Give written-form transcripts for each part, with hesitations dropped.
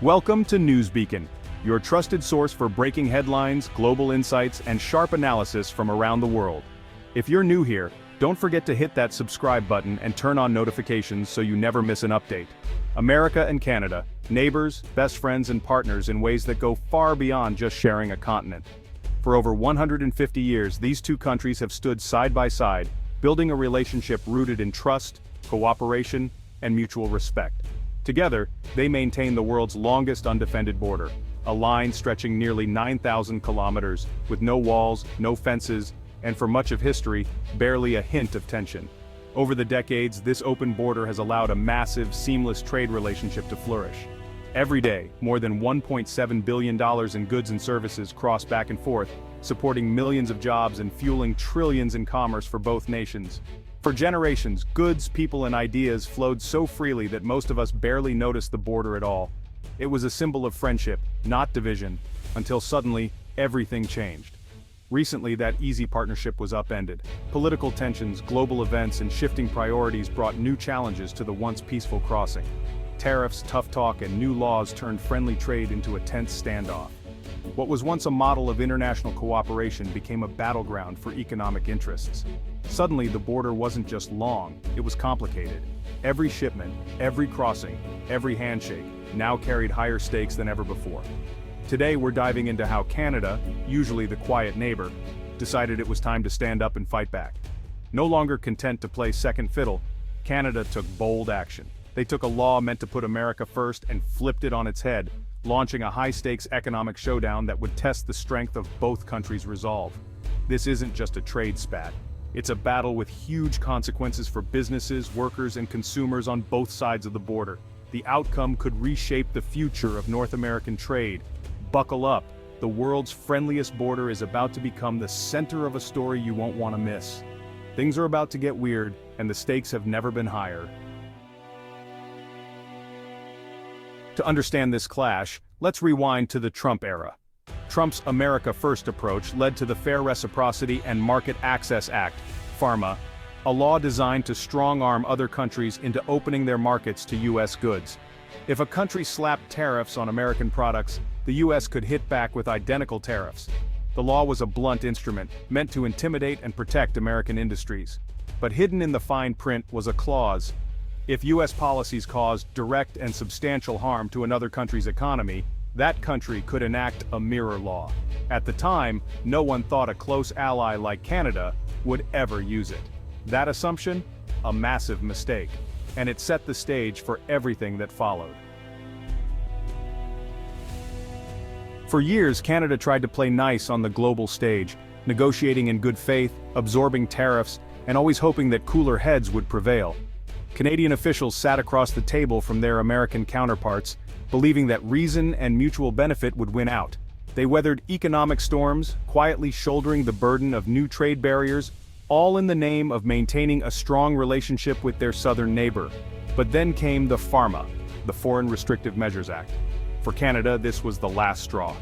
Welcome to Newsbeacon, your trusted source for breaking headlines, global insights, and sharp analysis from around the world. If you're new here, don't forget to hit that subscribe button and turn on notifications so you never miss an update. America and Canada, neighbors, best friends, and partners in ways that go far beyond just sharing a continent. For over 150 years, these two countries have stood side by side, building a relationship rooted in trust, cooperation, and mutual respect. Together, they maintain the world's longest undefended border, a line stretching nearly 9,000 kilometers, with no walls, no fences, and for much of history, barely a hint of tension. Over the decades, this open border has allowed a massive, seamless trade relationship to flourish. Every day, more than $1.7 billion in goods and services cross back and forth, supporting millions of jobs and fueling trillions in commerce for both nations. For generations, goods, people, and ideas flowed so freely that most of us barely noticed the border at all. It was a symbol of friendship, not division, until suddenly, everything changed. Recently, that easy partnership was upended. Political tensions, global events, and shifting priorities brought new challenges to the once peaceful crossing. Tariffs, tough talk, and new laws turned friendly trade into a tense standoff. What was once a model of international cooperation became a battleground for economic interests. Suddenly, the border wasn't just long, it was complicated. Every shipment, every crossing, every handshake now carried higher stakes than ever before. Today, we're diving into how Canada, usually the quiet neighbor, decided it was time to stand up and fight back. No longer content to play second fiddle, Canada took bold action. They took a law meant to put America first and flipped it on its head, launching a high-stakes economic showdown that would test the strength of both countries' resolve. This isn't just a trade spat. It's a battle with huge consequences for businesses, workers, and consumers on both sides of the border. The outcome could reshape the future of North American trade. Buckle up, the world's friendliest border is about to become the center of a story you won't want to miss. Things are about to get weird, and the stakes have never been higher. To understand this clash, let's rewind to the Trump era. Trump's America First approach led to the Fair Reciprocity and Market Access Act, PhRMA, a law designed to strong-arm other countries into opening their markets to U.S. goods. If a country slapped tariffs on American products, the U.S. could hit back with identical tariffs. The law was a blunt instrument, meant to intimidate and protect American industries. But hidden in the fine print was a clause. If U.S. policies caused direct and substantial harm to another country's economy, that country could enact a mirror law. At the time, no one thought a close ally like Canada would ever use it. That assumption? A massive mistake. And it set the stage for everything that followed. For years, Canada tried to play nice on the global stage, negotiating in good faith, absorbing tariffs, and always hoping that cooler heads would prevail. Canadian officials sat across the table from their American counterparts, believing that reason and mutual benefit would win out. They weathered economic storms, quietly shouldering the burden of new trade barriers, all in the name of maintaining a strong relationship with their southern neighbor. But then came the PhRMA, the Foreign Restrictive Measures Act. For Canada, this was the last straw.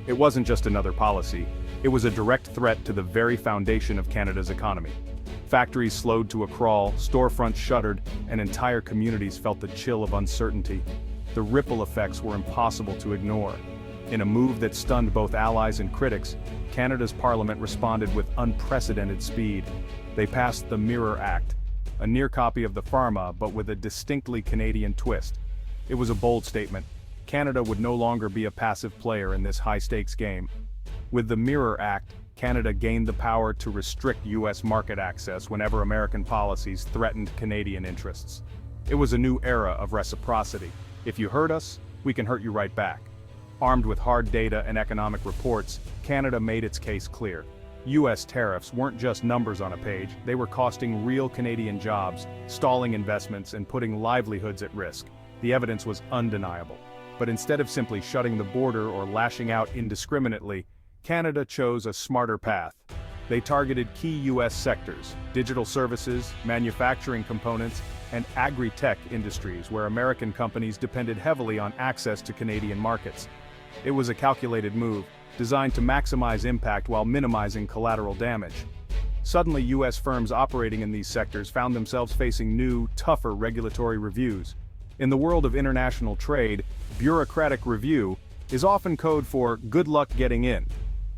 It wasn't just another policy, it was a direct threat to the very foundation of Canada's economy. Factories slowed to a crawl, storefronts shuttered, and entire communities felt the chill of uncertainty. The ripple effects were impossible to ignore. In a move that stunned both allies and critics, Canada's parliament responded with unprecedented speed. They passed the Mirror Act, a near copy of the PhRMA but with a distinctly Canadian twist. It was a bold statement. Canada would no longer be a passive player in this high-stakes game. With the Mirror Act, Canada gained the power to restrict U.S. market access whenever American policies threatened Canadian interests. It was a new era of reciprocity. If you hurt us, we can hurt you right back. Armed with hard data and economic reports, Canada made its case clear. U.S. tariffs weren't just numbers on a page, they were costing real Canadian jobs, stalling investments, and putting livelihoods at risk. The evidence was undeniable. But instead of simply shutting the border or lashing out indiscriminately, Canada chose a smarter path. They targeted key U.S. sectors, digital services, manufacturing components, and agri-tech industries where American companies depended heavily on access to Canadian markets. It was a calculated move, designed to maximize impact while minimizing collateral damage. Suddenly, U.S. firms operating in these sectors found themselves facing new, tougher regulatory reviews. In the world of international trade, bureaucratic review is often code for good luck getting in.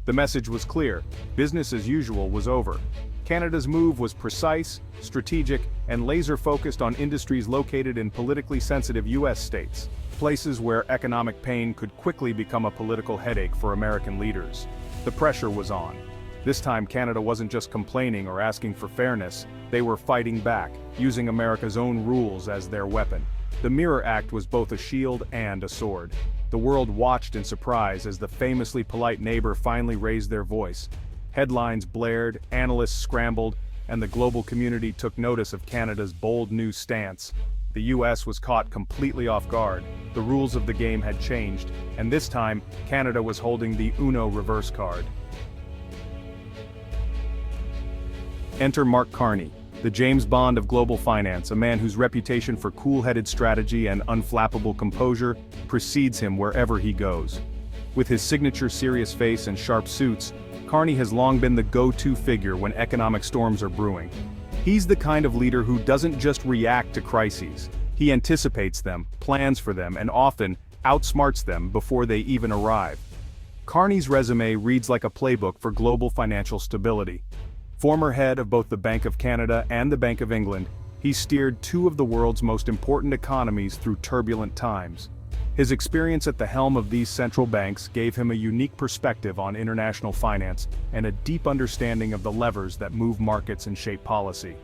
The message was clear: business as usual was over. Canada's move was precise, strategic, and laser-focused on industries located in politically sensitive U.S. states, places where economic pain could quickly become a political headache for American leaders. The pressure was on. This time Canada wasn't just complaining or asking for fairness, they were fighting back, using America's own rules as their weapon. The Mirror Act was both a shield and a sword. The world watched in surprise as the famously polite neighbor finally raised their voice. Headlines blared, analysts scrambled, and the global community took notice of Canada's bold new stance. The US was caught completely off guard. The rules of the game had changed, and this time, Canada was holding the Uno reverse card. Enter Mark Carney, the James Bond of global finance, a man whose reputation for cool-headed strategy and unflappable composure precedes him wherever he goes. With his signature serious face and sharp suits, Carney has long been the go-to figure when economic storms are brewing. He's the kind of leader who doesn't just react to crises. He anticipates them, plans for them, and often outsmarts them before they even arrive. Carney's resume reads like a playbook for global financial stability. Former head of both the Bank of Canada and the Bank of England, he steered two of the world's most important economies through turbulent times. His experience at the helm of these central banks gave him a unique perspective on international finance and a deep understanding of the levers that move markets and shape policy.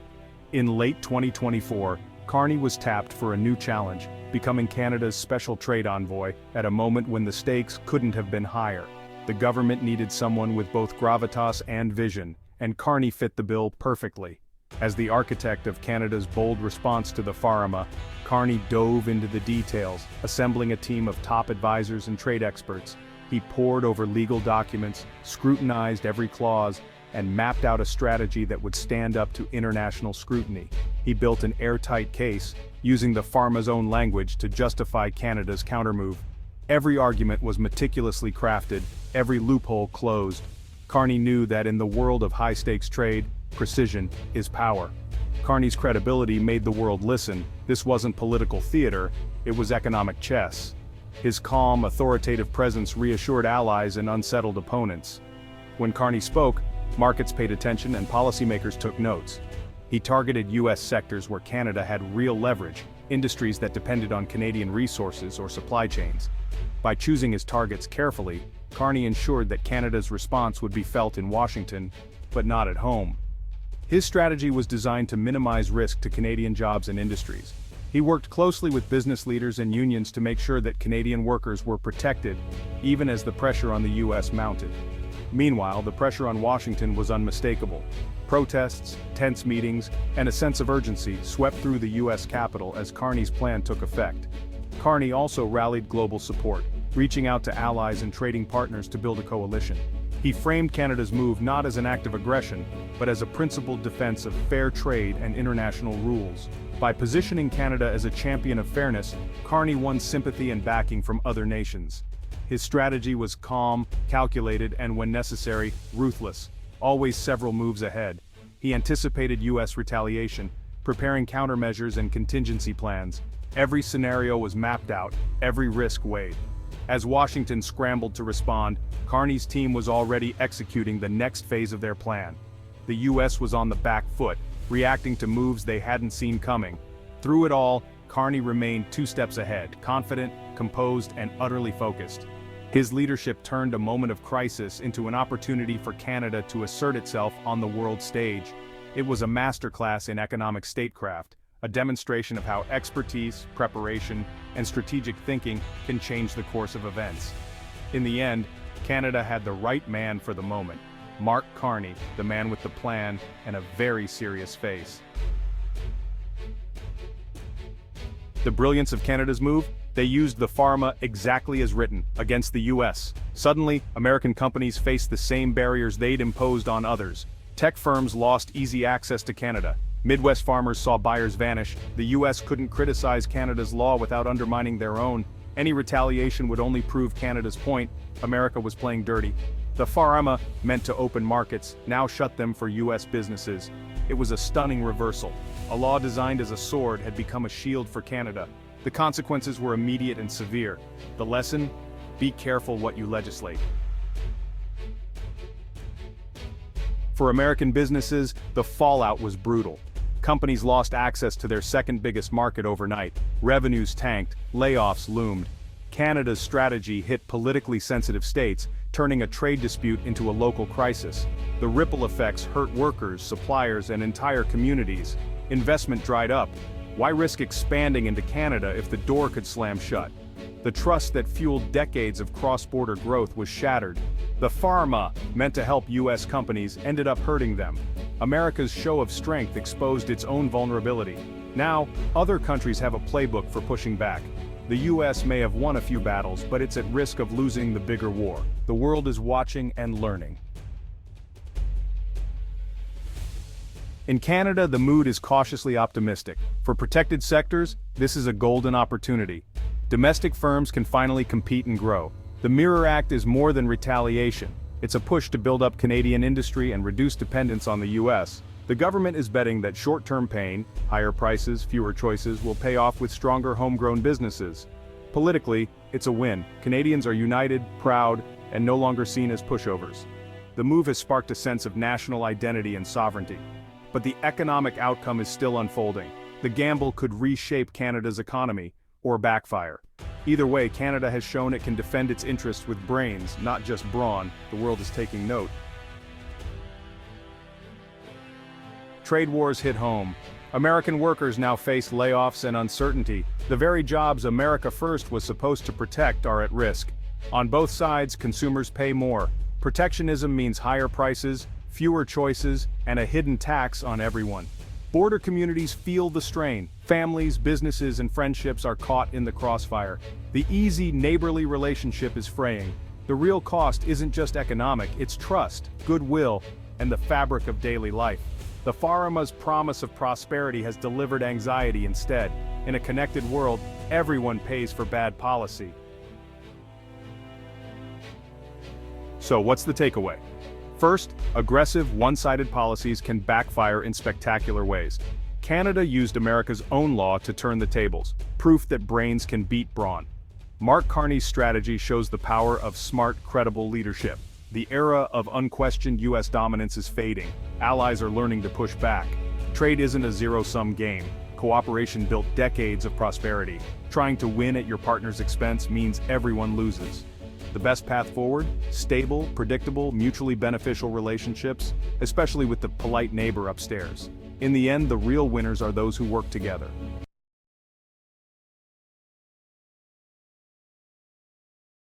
In late 2024, Carney was tapped for a new challenge, becoming Canada's special trade envoy at a moment when the stakes couldn't have been higher. The government needed someone with both gravitas and vision, and Carney fit the bill perfectly. As the architect of Canada's bold response to the pharma, Carney dove into the details, assembling a team of top advisors and trade experts. He pored over legal documents, scrutinized every clause, and mapped out a strategy that would stand up to international scrutiny. He built an airtight case, using the pharma's own language to justify Canada's countermove. Every argument was meticulously crafted, every loophole closed. Carney knew that in the world of high-stakes trade, precision is power. Carney's credibility made the world listen. This wasn't political theater, it was economic chess. His calm, authoritative presence reassured allies and unsettled opponents. When Carney spoke, markets paid attention and policymakers took notes. He targeted U.S. sectors where Canada had real leverage, industries that depended on Canadian resources or supply chains. By choosing his targets carefully, Carney ensured that Canada's response would be felt in Washington, but not at home. His strategy was designed to minimize risk to Canadian jobs and industries. He worked closely with business leaders and unions to make sure that Canadian workers were protected, even as the pressure on the U.S. mounted. Meanwhile, the pressure on Washington was unmistakable. Protests, tense meetings, and a sense of urgency swept through the U.S. Capitol as Carney's plan took effect. Carney also rallied global support, reaching out to allies and trading partners to build a coalition. He framed Canada's move not as an act of aggression, but as a principled defense of fair trade and international rules. By positioning Canada as a champion of fairness, Carney won sympathy and backing from other nations. His strategy was calm, calculated, and when necessary, ruthless, always several moves ahead. He anticipated U.S. retaliation, preparing countermeasures and contingency plans. Every scenario was mapped out, every risk weighed. As Washington scrambled to respond, Carney's team was already executing the next phase of their plan. The U.S. was on the back foot, reacting to moves they hadn't seen coming. Through it all, Carney remained 2 steps ahead, confident, composed, and utterly focused. His leadership turned a moment of crisis into an opportunity for Canada to assert itself on the world stage. It was a masterclass in economic statecraft, a demonstration of how expertise, preparation, and strategic thinking can change the course of events. In the end, Canada had the right man for the moment, Mark Carney, the man with the plan and a very serious face. The brilliance of Canada's move? They used the pharma exactly as written, against the U.S. Suddenly, American companies faced the same barriers they'd imposed on others. Tech firms lost easy access to Canada. Midwest farmers saw buyers vanish. The U.S. couldn't criticize Canada's law without undermining their own. Any retaliation would only prove Canada's point. America was playing dirty. The pharma, meant to open markets, now shut them for U.S. businesses. It was a stunning reversal. A law designed as a sword had become a shield for Canada. The The consequences were immediate and severe. The lesson? Be careful what you legislate. For American businesses, the fallout was brutal. Companies lost access to their second biggest market overnight. Revenues tanked, layoffs loomed. Canada's strategy hit politically sensitive states, turning a trade dispute into a local crisis. The ripple effects hurt workers, suppliers, and entire communities. Investment dried up. Why risk expanding into Canada if the door could slam shut? The trust that fueled decades of cross-border growth was shattered. The pharma, meant to help U.S. companies, ended up hurting them. America's show of strength exposed its own vulnerability. Now, other countries have a playbook for pushing back. The U.S. may have won a few battles, but it's at risk of losing the bigger war. The world is watching and learning. In Canada, the mood is cautiously optimistic. For protected sectors, this is a golden opportunity. Domestic firms can finally compete and grow. The Mirror Act is more than retaliation. It's a push to build up Canadian industry and reduce dependence on the U.S. The government is betting that short-term pain, higher prices, fewer choices will pay off with stronger homegrown businesses. Politically, it's a win. Canadians are united, proud, and no longer seen as pushovers. The move has sparked a sense of national identity and sovereignty. But the economic outcome is still unfolding. The gamble could reshape Canada's economy, or backfire. Either way, Canada has shown it can defend its interests with brains, not just brawn. The world is taking note. Trade wars hit home. American workers now face layoffs and uncertainty. The very jobs America First was supposed to protect are at risk. On both sides, consumers pay more. Protectionism means higher prices, fewer choices, and a hidden tax on everyone. Border communities feel the strain. Families, businesses, and friendships are caught in the crossfire. The easy, neighborly relationship is fraying. The real cost isn't just economic, it's trust, goodwill, and the fabric of daily life. The pharma's promise of prosperity has delivered anxiety instead. In a connected world, everyone pays for bad policy. So what's the takeaway? First, aggressive, one-sided policies can backfire in spectacular ways. Canada used America's own law to turn the tables, proof that brains can beat brawn. Mark Carney's strategy shows the power of smart, credible leadership. The era of unquestioned U.S. dominance is fading. Allies are learning to push back. Trade isn't a zero-sum game. Cooperation built decades of prosperity. Trying to win at your partner's expense means everyone loses. The best path forward? Stable, predictable, mutually beneficial relationships, especially with the polite neighbor upstairs. In the end, the real winners are those who work together.